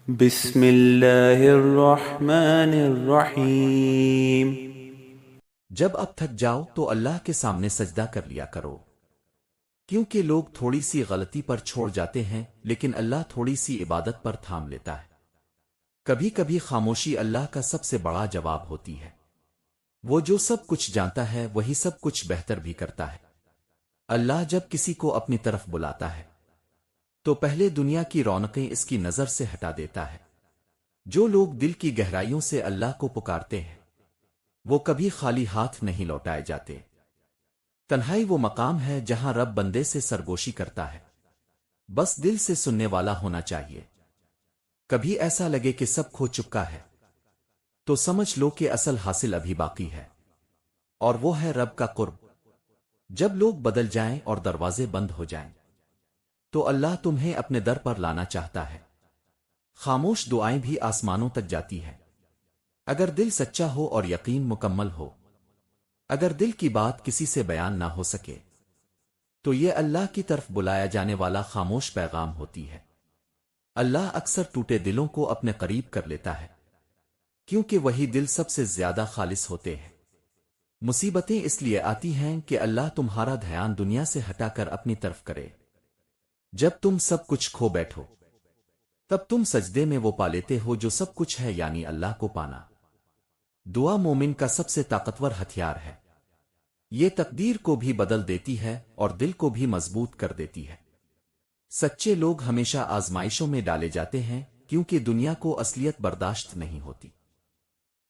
بسم اللہ الرحمن الرحیم۔ جب اب تھک جاؤ تو اللہ کے سامنے سجدہ کر لیا کرو، کیونکہ لوگ تھوڑی سی غلطی پر چھوڑ جاتے ہیں لیکن اللہ تھوڑی سی عبادت پر تھام لیتا ہے۔ کبھی کبھی خاموشی اللہ کا سب سے بڑا جواب ہوتی ہے۔ وہ جو سب کچھ جانتا ہے وہی سب کچھ بہتر بھی کرتا ہے۔ اللہ جب کسی کو اپنی طرف بلاتا ہے تو پہلے دنیا کی رونقیں اس کی نظر سے ہٹا دیتا ہے۔ جو لوگ دل کی گہرائیوں سے اللہ کو پکارتے ہیں وہ کبھی خالی ہاتھ نہیں لوٹائے جاتے۔ تنہائی وہ مقام ہے جہاں رب بندے سے سرگوشی کرتا ہے، بس دل سے سننے والا ہونا چاہیے۔ کبھی ایسا لگے کہ سب کھو چکا ہے تو سمجھ لو کہ اصل حاصل ابھی باقی ہے، اور وہ ہے رب کا قرب۔ جب لوگ بدل جائیں اور دروازے بند ہو جائیں تو اللہ تمہیں اپنے در پر لانا چاہتا ہے۔ خاموش دعائیں بھی آسمانوں تک جاتی ہے۔ اگر دل سچا ہو اور یقین مکمل ہو، اگر دل کی بات کسی سے بیان نہ ہو سکے تو یہ اللہ کی طرف بلایا جانے والا خاموش پیغام ہوتی ہے۔ اللہ اکثر ٹوٹے دلوں کو اپنے قریب کر لیتا ہے، کیونکہ وہی دل سب سے زیادہ خالص ہوتے ہیں۔ مصیبتیں اس لیے آتی ہیں کہ اللہ تمہارا دھیان دنیا سے ہٹا کر اپنی طرف کرے۔ جب تم سب کچھ کھو بیٹھو تب تم سجدے میں وہ پا لیتے ہو جو سب کچھ ہے، یعنی اللہ کو پانا۔ دعا مومن کا سب سے طاقتور ہتھیار ہے۔ یہ تقدیر کو بھی بدل دیتی ہے اور دل کو بھی مضبوط کر دیتی ہے۔ سچے لوگ ہمیشہ آزمائشوں میں ڈالے جاتے ہیں کیونکہ دنیا کو اصلیت برداشت نہیں ہوتی۔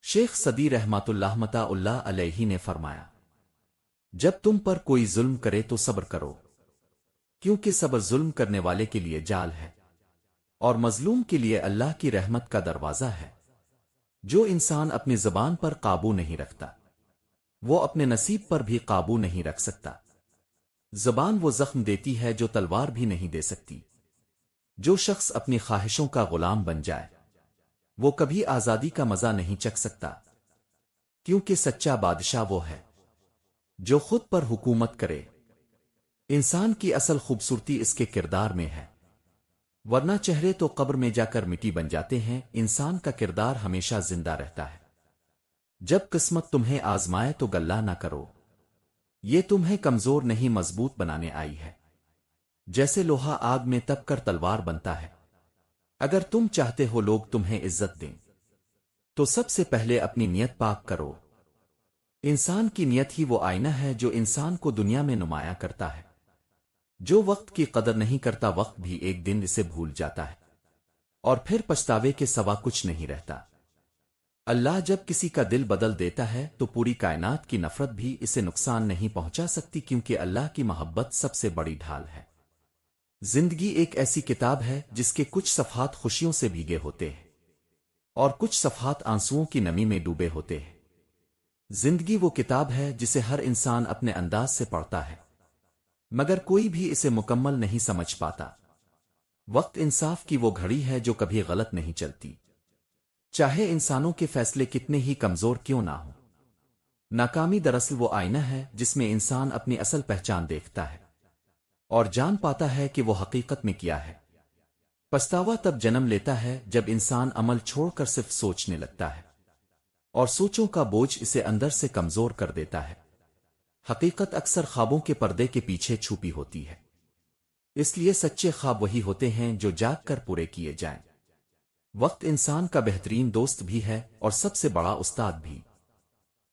شیخ سدی رحمۃ اللہ متا اللہ علیہ نے فرمایا، جب تم پر کوئی ظلم کرے تو صبر کرو، کیونکہ صبر ظلم کرنے والے کے لیے جال ہے اور مظلوم کے لیے اللہ کی رحمت کا دروازہ ہے۔ جو انسان اپنی زبان پر قابو نہیں رکھتا وہ اپنے نصیب پر بھی قابو نہیں رکھ سکتا۔ زبان وہ زخم دیتی ہے جو تلوار بھی نہیں دے سکتی۔ جو شخص اپنی خواہشوں کا غلام بن جائے وہ کبھی آزادی کا مزہ نہیں چکھ سکتا، کیونکہ سچا بادشاہ وہ ہے جو خود پر حکومت کرے۔ انسان کی اصل خوبصورتی اس کے کردار میں ہے، ورنہ چہرے تو قبر میں جا کر مٹی بن جاتے ہیں، انسان کا کردار ہمیشہ زندہ رہتا ہے۔ جب قسمت تمہیں آزمائے تو گلہ نہ کرو، یہ تمہیں کمزور نہیں مضبوط بنانے آئی ہے۔ جیسے لوہا آگ میں تپ کر تلوار بنتا ہے، اگر تم چاہتے ہو لوگ تمہیں عزت دیں تو سب سے پہلے اپنی نیت پاک کرو۔ انسان کی نیت ہی وہ آئینہ ہے جو انسان کو دنیا میں نمایاں کرتا ہے۔ جو وقت کی قدر نہیں کرتا وقت بھی ایک دن اسے بھول جاتا ہے اور پھر پچھتاوے کے سوا کچھ نہیں رہتا۔ اللہ جب کسی کا دل بدل دیتا ہے تو پوری کائنات کی نفرت بھی اسے نقصان نہیں پہنچا سکتی، کیونکہ اللہ کی محبت سب سے بڑی ڈھال ہے۔ زندگی ایک ایسی کتاب ہے جس کے کچھ صفحات خوشیوں سے بھیگے ہوتے ہیں اور کچھ صفحات آنسوؤں کی نمی میں ڈوبے ہوتے ہیں۔ زندگی وہ کتاب ہے جسے ہر انسان اپنے انداز سے پڑھتا ہے، مگر کوئی بھی اسے مکمل نہیں سمجھ پاتا۔ وقت انصاف کی وہ گھڑی ہے جو کبھی غلط نہیں چلتی، چاہے انسانوں کے فیصلے کتنے ہی کمزور کیوں نہ ہوں۔ ناکامی دراصل وہ آئینہ ہے جس میں انسان اپنی اصل پہچان دیکھتا ہے اور جان پاتا ہے کہ وہ حقیقت میں کیا ہے۔ پچھتاوا تب جنم لیتا ہے جب انسان عمل چھوڑ کر صرف سوچنے لگتا ہے، اور سوچوں کا بوجھ اسے اندر سے کمزور کر دیتا ہے۔ حقیقت اکثر خوابوں کے پردے کے پیچھے چھپی ہوتی ہے، اس لیے سچے خواب وہی ہوتے ہیں جو جاگ کر پورے کیے جائیں۔ وقت انسان کا بہترین دوست بھی ہے اور سب سے بڑا استاد بھی،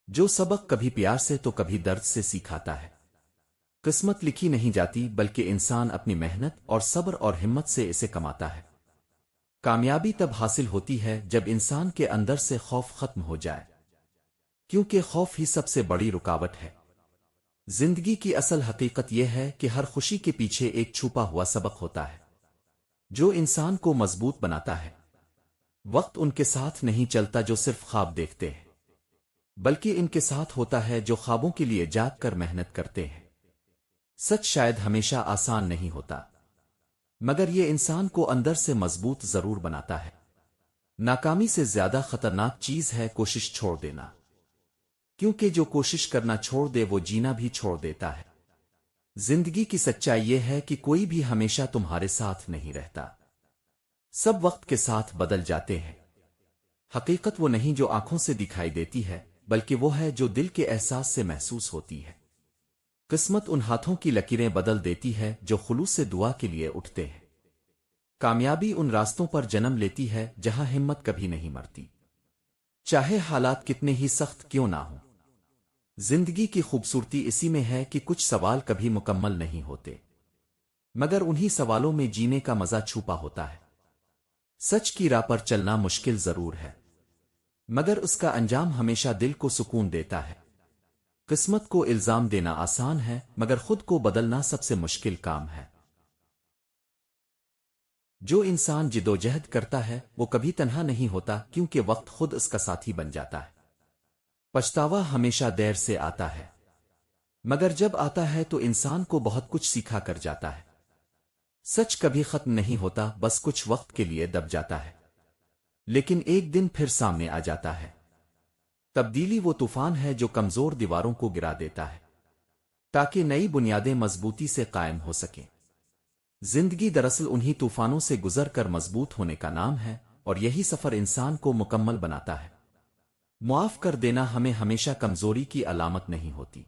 جو سبق کبھی پیار سے تو کبھی درد سے سکھاتا ہے۔ قسمت لکھی نہیں جاتی بلکہ انسان اپنی محنت اور صبر اور ہمت سے اسے کماتا ہے۔ کامیابی تب حاصل ہوتی ہے جب انسان کے اندر سے خوف ختم ہو جائے، کیونکہ خوف ہی سب سے بڑی رکاوٹ ہے۔ زندگی کی اصل حقیقت یہ ہے کہ ہر خوشی کے پیچھے ایک چھپا ہوا سبق ہوتا ہے جو انسان کو مضبوط بناتا ہے۔ وقت ان کے ساتھ نہیں چلتا جو صرف خواب دیکھتے ہیں، بلکہ ان کے ساتھ ہوتا ہے جو خوابوں کے لیے جاگ کر محنت کرتے ہیں۔ سچ شاید ہمیشہ آسان نہیں ہوتا، مگر یہ انسان کو اندر سے مضبوط ضرور بناتا ہے۔ ناکامی سے زیادہ خطرناک چیز ہے کوشش چھوڑ دینا، کیونکہ جو کوشش کرنا چھوڑ دے وہ جینا بھی چھوڑ دیتا ہے۔ زندگی کی سچائی یہ ہے کہ کوئی بھی ہمیشہ تمہارے ساتھ نہیں رہتا۔ سب وقت کے ساتھ بدل جاتے ہیں۔ حقیقت وہ نہیں جو آنکھوں سے دکھائی دیتی ہے، بلکہ وہ ہے جو دل کے احساس سے محسوس ہوتی ہے۔ قسمت ان ہاتھوں کی لکیریں بدل دیتی ہے جو خلوص سے دعا کے لیے اٹھتے ہیں۔ کامیابی ان راستوں پر جنم لیتی ہے جہاں ہمت کبھی نہیں مرتی، چاہے حالات کتنے ہی سخت کیوں نہ ہوں۔ زندگی کی خوبصورتی اسی میں ہے کہ کچھ سوال کبھی مکمل نہیں ہوتے، مگر انہی سوالوں میں جینے کا مزہ چھپا ہوتا ہے۔ سچ کی راہ پر چلنا مشکل ضرور ہے، مگر اس کا انجام ہمیشہ دل کو سکون دیتا ہے۔ قسمت کو الزام دینا آسان ہے، مگر خود کو بدلنا سب سے مشکل کام ہے۔ جو انسان جدوجہد کرتا ہے وہ کبھی تنہا نہیں ہوتا، کیونکہ وقت خود اس کا ساتھی بن جاتا ہے۔ پچھتاوا ہمیشہ دیر سے آتا ہے، مگر جب آتا ہے تو انسان کو بہت کچھ سیکھا کر جاتا ہے۔ سچ کبھی ختم نہیں ہوتا، بس کچھ وقت کے لیے دب جاتا ہے، لیکن ایک دن پھر سامنے آ جاتا ہے۔ تبدیلی وہ طوفان ہے جو کمزور دیواروں کو گرا دیتا ہے، تاکہ نئی بنیادیں مضبوطی سے قائم ہو سکیں۔ زندگی دراصل انہی طوفانوں سے گزر کر مضبوط ہونے کا نام ہے، اور یہی سفر انسان کو مکمل بناتا ہے۔ معاف کر دینا ہمیں ہمیشہ کمزوری کی علامت نہیں ہوتی،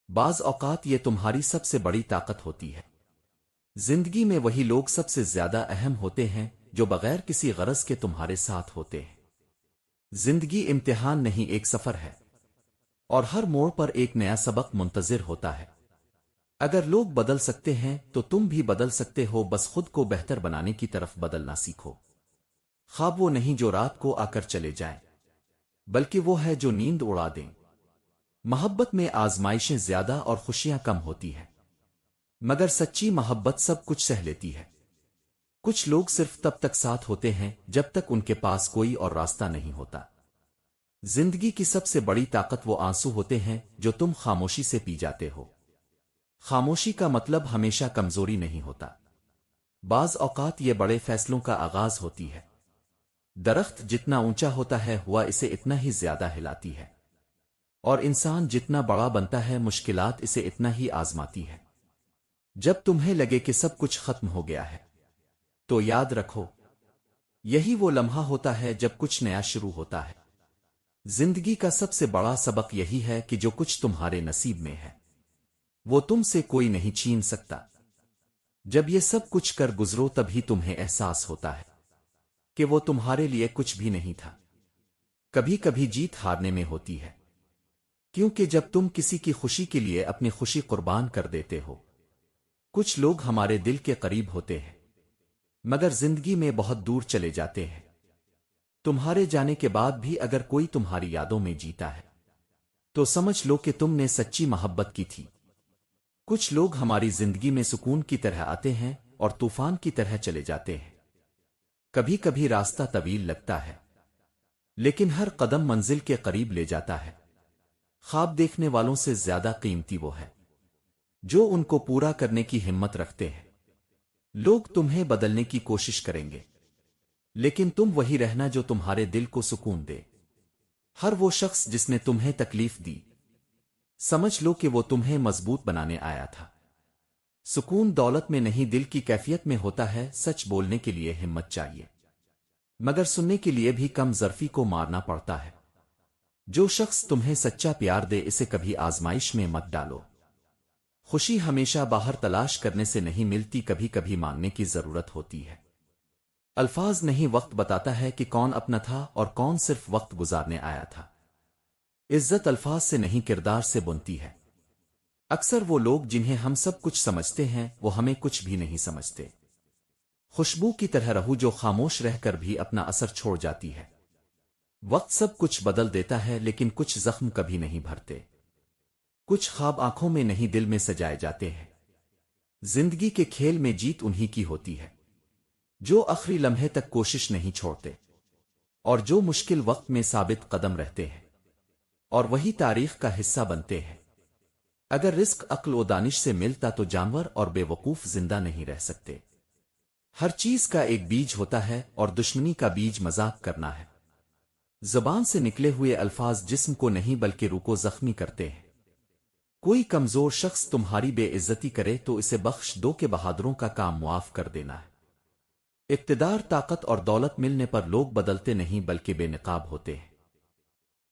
بعض اوقات یہ تمہاری سب سے بڑی طاقت ہوتی ہے۔ زندگی میں وہی لوگ سب سے زیادہ اہم ہوتے ہیں جو بغیر کسی غرض کے تمہارے ساتھ ہوتے ہیں۔ زندگی امتحان نہیں، ایک سفر ہے، اور ہر موڑ پر ایک نیا سبق منتظر ہوتا ہے۔ اگر لوگ بدل سکتے ہیں تو تم بھی بدل سکتے ہو، بس خود کو بہتر بنانے کی طرف بدلنا سیکھو۔ خواب وہ نہیں جو رات کو آ کر چلے جائیں، بلکہ وہ ہے جو نیند اڑا دیں۔ محبت میں آزمائشیں زیادہ اور خوشیاں کم ہوتی ہیں، مگر سچی محبت سب کچھ سہ لیتی ہے۔ کچھ لوگ صرف تب تک ساتھ ہوتے ہیں جب تک ان کے پاس کوئی اور راستہ نہیں ہوتا۔ زندگی کی سب سے بڑی طاقت وہ آنسو ہوتے ہیں جو تم خاموشی سے پی جاتے ہو۔ خاموشی کا مطلب ہمیشہ کمزوری نہیں ہوتا، بعض اوقات یہ بڑے فیصلوں کا آغاز ہوتی ہے۔ درخت جتنا اونچا ہوتا ہے ہوا اسے اتنا ہی زیادہ ہلاتی ہے، اور انسان جتنا بڑا بنتا ہے مشکلات اسے اتنا ہی آزماتی ہے۔ جب تمہیں لگے کہ سب کچھ ختم ہو گیا ہے تو یاد رکھو، یہی وہ لمحہ ہوتا ہے جب کچھ نیا شروع ہوتا ہے۔ زندگی کا سب سے بڑا سبق یہی ہے کہ جو کچھ تمہارے نصیب میں ہے وہ تم سے کوئی نہیں چھین سکتا۔ جب یہ سب کچھ کر گزرو تبھی تمہیں احساس ہوتا ہے کہ وہ تمہارے لیے کچھ بھی نہیں تھا۔ کبھی کبھی جیت ہارنے میں ہوتی ہے، کیونکہ جب تم کسی کی خوشی کے لیے اپنی خوشی قربان کر دیتے ہو۔ کچھ لوگ ہمارے دل کے قریب ہوتے ہیں، مگر زندگی میں بہت دور چلے جاتے ہیں۔ تمہارے جانے کے بعد بھی اگر کوئی تمہاری یادوں میں جیتا ہے تو سمجھ لو کہ تم نے سچی محبت کی تھی۔ کچھ لوگ ہماری زندگی میں سکون کی طرح آتے ہیں اور طوفان کی طرح چلے جاتے ہیں۔ کبھی کبھی راستہ طویل لگتا ہے، لیکن ہر قدم منزل کے قریب لے جاتا ہے۔ خواب دیکھنے والوں سے زیادہ قیمتی وہ ہے جو ان کو پورا کرنے کی ہمت رکھتے ہیں۔ لوگ تمہیں بدلنے کی کوشش کریں گے، لیکن تم وہی رہنا جو تمہارے دل کو سکون دے۔ ہر وہ شخص جس نے تمہیں تکلیف دی، سمجھ لو کہ وہ تمہیں مضبوط بنانے آیا تھا۔ سکون دولت میں نہیں، دل کی کیفیت میں ہوتا ہے۔ سچ بولنے کے لیے ہمت چاہیے، مگر سننے کے لیے بھی کم ظرفی کو مارنا پڑتا ہے۔ جو شخص تمہیں سچا پیار دے اسے کبھی آزمائش میں مت ڈالو۔ خوشی ہمیشہ باہر تلاش کرنے سے نہیں ملتی، کبھی کبھی مانگنے کی ضرورت ہوتی ہے۔ الفاظ نہیں، وقت بتاتا ہے کہ کون اپنا تھا اور کون صرف وقت گزارنے آیا تھا۔ عزت الفاظ سے نہیں کردار سے بنتی ہے۔ اکثر وہ لوگ جنہیں ہم سب کچھ سمجھتے ہیں وہ ہمیں کچھ بھی نہیں سمجھتے۔ خوشبو کی طرح رہو جو خاموش رہ کر بھی اپنا اثر چھوڑ جاتی ہے۔ وقت سب کچھ بدل دیتا ہے، لیکن کچھ زخم کبھی نہیں بھرتے۔ کچھ خواب آنکھوں میں نہیں دل میں سجائے جاتے ہیں۔ زندگی کے کھیل میں جیت انہی کی ہوتی ہے جو آخری لمحے تک کوشش نہیں چھوڑتے، اور جو مشکل وقت میں ثابت قدم رہتے ہیں، اور وہی تاریخ کا حصہ بنتے ہیں۔ اگر رزق عقل و دانش سے ملتا تو جانور اور بے وقوف زندہ نہیں رہ سکتے۔ ہر چیز کا ایک بیج ہوتا ہے، اور دشمنی کا بیج مذاق کرنا ہے۔ زبان سے نکلے ہوئے الفاظ جسم کو نہیں بلکہ روح کو زخمی کرتے ہیں۔ کوئی کمزور شخص تمہاری بے عزتی کرے تو اسے بخش دو کہ بہادروں کا کام معاف کر دینا ہے۔ اقتدار، طاقت اور دولت ملنے پر لوگ بدلتے نہیں بلکہ بے نقاب ہوتے ہیں۔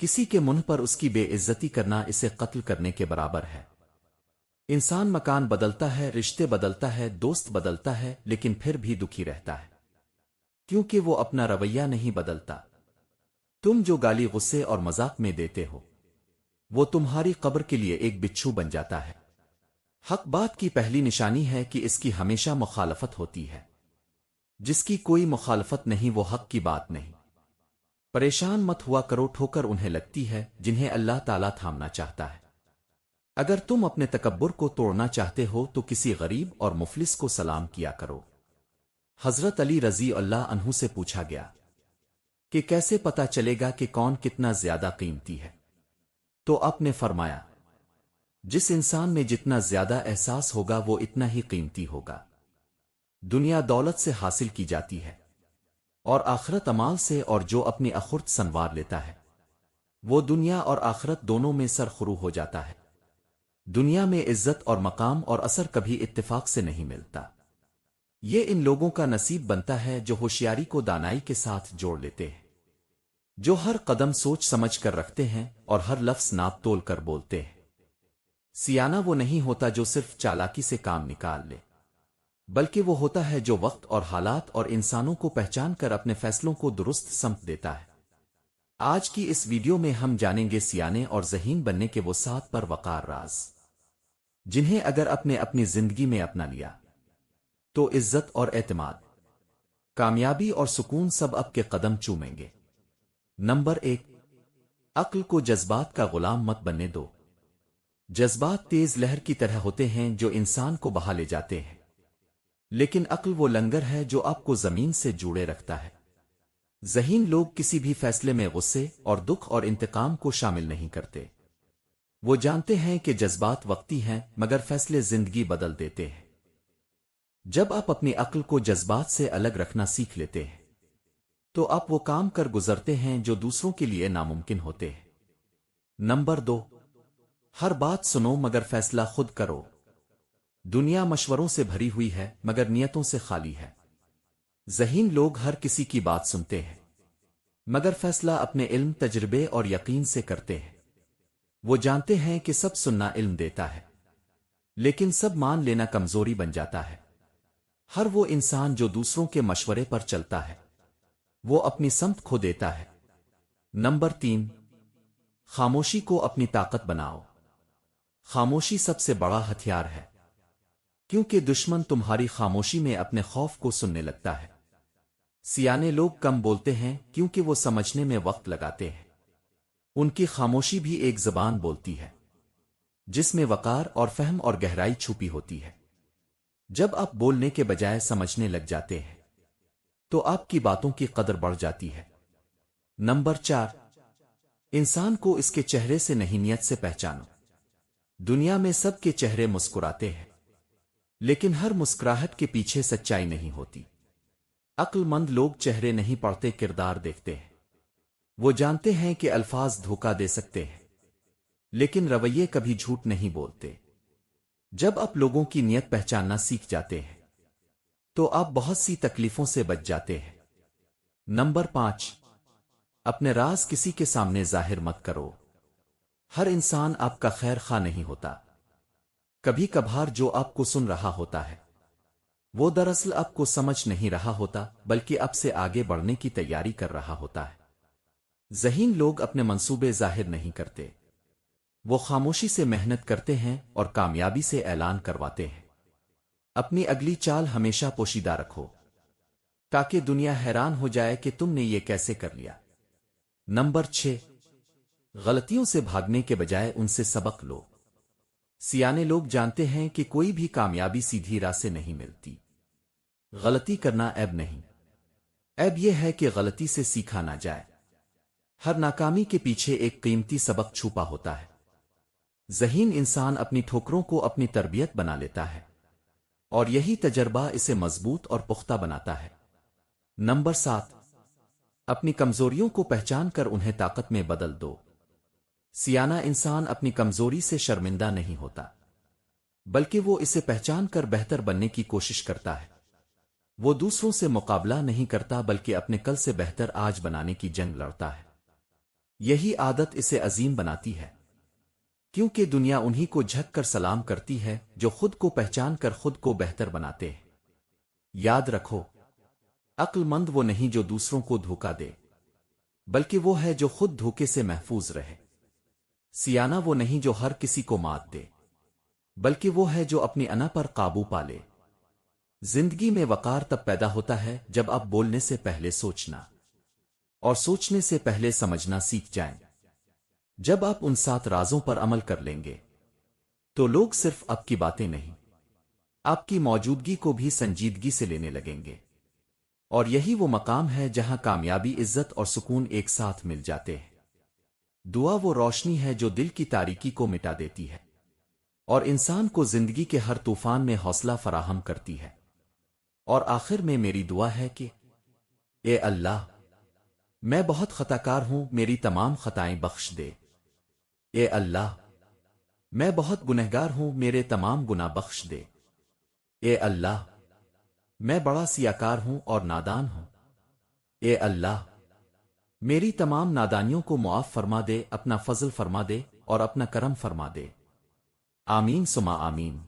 کسی کے منہ پر اس کی بے عزتی کرنا اسے قتل کرنے کے برابر ہے۔ انسان مکان بدلتا ہے، رشتے بدلتا ہے، دوست بدلتا ہے، لیکن پھر بھی دکھی رہتا ہے کیونکہ وہ اپنا رویہ نہیں بدلتا۔ تم جو گالی، غصے اور مذاق میں دیتے ہو وہ تمہاری قبر کے لیے ایک بچھو بن جاتا ہے۔ حق بات کی پہلی نشانی ہے کہ اس کی ہمیشہ مخالفت ہوتی ہے۔ جس کی کوئی مخالفت نہیں وہ حق کی بات نہیں۔ پریشان مت ہوا کرو، ٹھوکر انہیں لگتی ہے جنہیں اللہ تعالیٰ تھامنا چاہتا ہے۔ اگر تم اپنے تکبر کو توڑنا چاہتے ہو تو کسی غریب اور مفلس کو سلام کیا کرو۔ حضرت علی رضی اللہ عنہ سے پوچھا گیا کہ کیسے پتا چلے گا کہ کون کتنا زیادہ قیمتی ہے؟ تو آپ نے فرمایا، جس انسان میں جتنا زیادہ احساس ہوگا وہ اتنا ہی قیمتی ہوگا۔ دنیا دولت سے حاصل کی جاتی ہے اور آخرت امال سے، اور جو اپنی اخرت سنوار لیتا ہے وہ دنیا اور آخرت دونوں میں سرخرو ہو جاتا ہے۔ دنیا میں عزت اور مقام اور اثر کبھی اتفاق سے نہیں ملتا۔ یہ ان لوگوں کا نصیب بنتا ہے جو ہوشیاری کو دانائی کے ساتھ جوڑ لیتے ہیں، جو ہر قدم سوچ سمجھ کر رکھتے ہیں اور ہر لفظ ناپ تول کر بولتے ہیں۔ سیانہ وہ نہیں ہوتا جو صرف چالاکی سے کام نکال لے، بلکہ وہ ہوتا ہے جو وقت اور حالات اور انسانوں کو پہچان کر اپنے فیصلوں کو درست سمت دیتا ہے۔ آج کی اس ویڈیو میں ہم جانیں گے سیانے اور ذہین بننے کے وہ 7 پر وقار راز، جنہیں اگر اپنی زندگی میں اپنا لیا تو عزت اور اعتماد، کامیابی اور سکون سب اب کے قدم چومیں گے۔ نمبر 1، عقل کو جذبات کا غلام مت بننے دو۔ جذبات تیز لہر کی طرح ہوتے ہیں جو انسان کو بہا لے جاتے ہیں، لیکن عقل وہ لنگر ہے جو آپ کو زمین سے جوڑے رکھتا ہے۔ ذہین لوگ کسی بھی فیصلے میں غصے اور دکھ اور انتقام کو شامل نہیں کرتے۔ وہ جانتے ہیں کہ جذبات وقتی ہیں مگر فیصلے زندگی بدل دیتے ہیں۔ جب آپ اپنی عقل کو جذبات سے الگ رکھنا سیکھ لیتے ہیں تو آپ وہ کام کر گزرتے ہیں جو دوسروں کے لیے ناممکن ہوتے ہیں۔ نمبر 2، ہر بات سنو مگر فیصلہ خود کرو۔ دنیا مشوروں سے بھری ہوئی ہے مگر نیتوں سے خالی ہے۔ ذہین لوگ ہر کسی کی بات سنتے ہیں مگر فیصلہ اپنے علم، تجربے اور یقین سے کرتے ہیں۔ وہ جانتے ہیں کہ سب سننا علم دیتا ہے لیکن سب مان لینا کمزوری بن جاتا ہے۔ ہر وہ انسان جو دوسروں کے مشورے پر چلتا ہے وہ اپنی سمت کھو دیتا ہے۔ نمبر 3، خاموشی کو اپنی طاقت بناؤ۔ خاموشی سب سے بڑا ہتھیار ہے کیونکہ دشمن تمہاری خاموشی میں اپنے خوف کو سننے لگتا ہے۔ سیانے لوگ کم بولتے ہیں کیونکہ وہ سمجھنے میں وقت لگاتے ہیں۔ ان کی خاموشی بھی ایک زبان بولتی ہے جس میں وقار اور فہم اور گہرائی چھپی ہوتی ہے۔ جب آپ بولنے کے بجائے سمجھنے لگ جاتے ہیں تو آپ کی باتوں کی قدر بڑھ جاتی ہے۔ نمبر 4، انسان کو اس کے چہرے سے نہیں نیت سے پہچانو۔ دنیا میں سب کے چہرے مسکراتے ہیں لیکن ہر مسکراہٹ کے پیچھے سچائی نہیں ہوتی۔ عقل مند لوگ چہرے نہیں پڑھتے، کردار دیکھتے ہیں۔ وہ جانتے ہیں کہ الفاظ دھوکہ دے سکتے ہیں لیکن رویے کبھی جھوٹ نہیں بولتے۔ جب آپ لوگوں کی نیت پہچاننا سیکھ جاتے ہیں تو آپ بہت سی تکلیفوں سے بچ جاتے ہیں۔ نمبر 5، اپنے راز کسی کے سامنے ظاہر مت کرو۔ ہر انسان آپ کا خیر خواہ نہیں ہوتا۔ کبھی کبھار جو آپ کو سن رہا ہوتا ہے وہ دراصل آپ کو سمجھ نہیں رہا ہوتا بلکہ آپ سے آگے بڑھنے کی تیاری کر رہا ہوتا ہے۔ ذہین لوگ اپنے منصوبے ظاہر نہیں کرتے، وہ خاموشی سے محنت کرتے ہیں اور کامیابی سے اعلان کرواتے ہیں۔ اپنی اگلی چال ہمیشہ پوشیدہ رکھو تاکہ دنیا حیران ہو جائے کہ تم نے یہ کیسے کر لیا۔ نمبر 6، غلطیوں سے بھاگنے کے بجائے ان سے سبق لو۔ سیانے لوگ جانتے ہیں کہ کوئی بھی کامیابی سیدھی راہ سے نہیں ملتی۔ غلطی کرنا عیب نہیں، عیب یہ ہے کہ غلطی سے سیکھا نہ جائے۔ ہر ناکامی کے پیچھے ایک قیمتی سبق چھپا ہوتا ہے۔ ذہین انسان اپنی ٹھوکروں کو اپنی تربیت بنا لیتا ہے اور یہی تجربہ اسے مضبوط اور پختہ بناتا ہے۔ نمبر 7، اپنی کمزوریوں کو پہچان کر انہیں طاقت میں بدل دو۔ سیانہ انسان اپنی کمزوری سے شرمندہ نہیں ہوتا بلکہ وہ اسے پہچان کر بہتر بننے کی کوشش کرتا ہے۔ وہ دوسروں سے مقابلہ نہیں کرتا بلکہ اپنے کل سے بہتر آج بنانے کی جنگ لڑتا ہے۔ یہی عادت اسے عظیم بناتی ہے، کیونکہ دنیا انہی کو جھک کر سلام کرتی ہے جو خود کو پہچان کر خود کو بہتر بناتے ہیں۔ یاد رکھو، عقل مند وہ نہیں جو دوسروں کو دھوکا دے، بلکہ وہ ہے جو خود دھوکے سے محفوظ رہے۔ سیانہ وہ نہیں جو ہر کسی کو مات دے، بلکہ وہ ہے جو اپنی انا پر قابو پالے۔ زندگی میں وقار تب پیدا ہوتا ہے جب آپ بولنے سے پہلے سوچنا اور سوچنے سے پہلے سمجھنا سیکھ جائیں۔ جب آپ ان 7 رازوں پر عمل کر لیں گے تو لوگ صرف آپ کی باتیں نہیں، آپ کی موجودگی کو بھی سنجیدگی سے لینے لگیں گے، اور یہی وہ مقام ہے جہاں کامیابی، عزت اور سکون ایک ساتھ مل جاتے ہیں۔ دعا وہ روشنی ہے جو دل کی تاریکی کو مٹا دیتی ہے اور انسان کو زندگی کے ہر طوفان میں حوصلہ فراہم کرتی ہے۔ اور آخر میں میری دعا ہے کہ اے اللہ، میں بہت خطاکار ہوں، میری تمام خطائیں بخش دے۔ اے اللہ، میں بہت گنہگار ہوں، میرے تمام گناہ بخش دے۔ اے اللہ، میں بڑا سیاکار ہوں اور نادان ہوں۔ اے اللہ، میری تمام نادانیوں کو معاف فرما دے، اپنا فضل فرما دے اور اپنا کرم فرما دے۔ آمین ثم آمین۔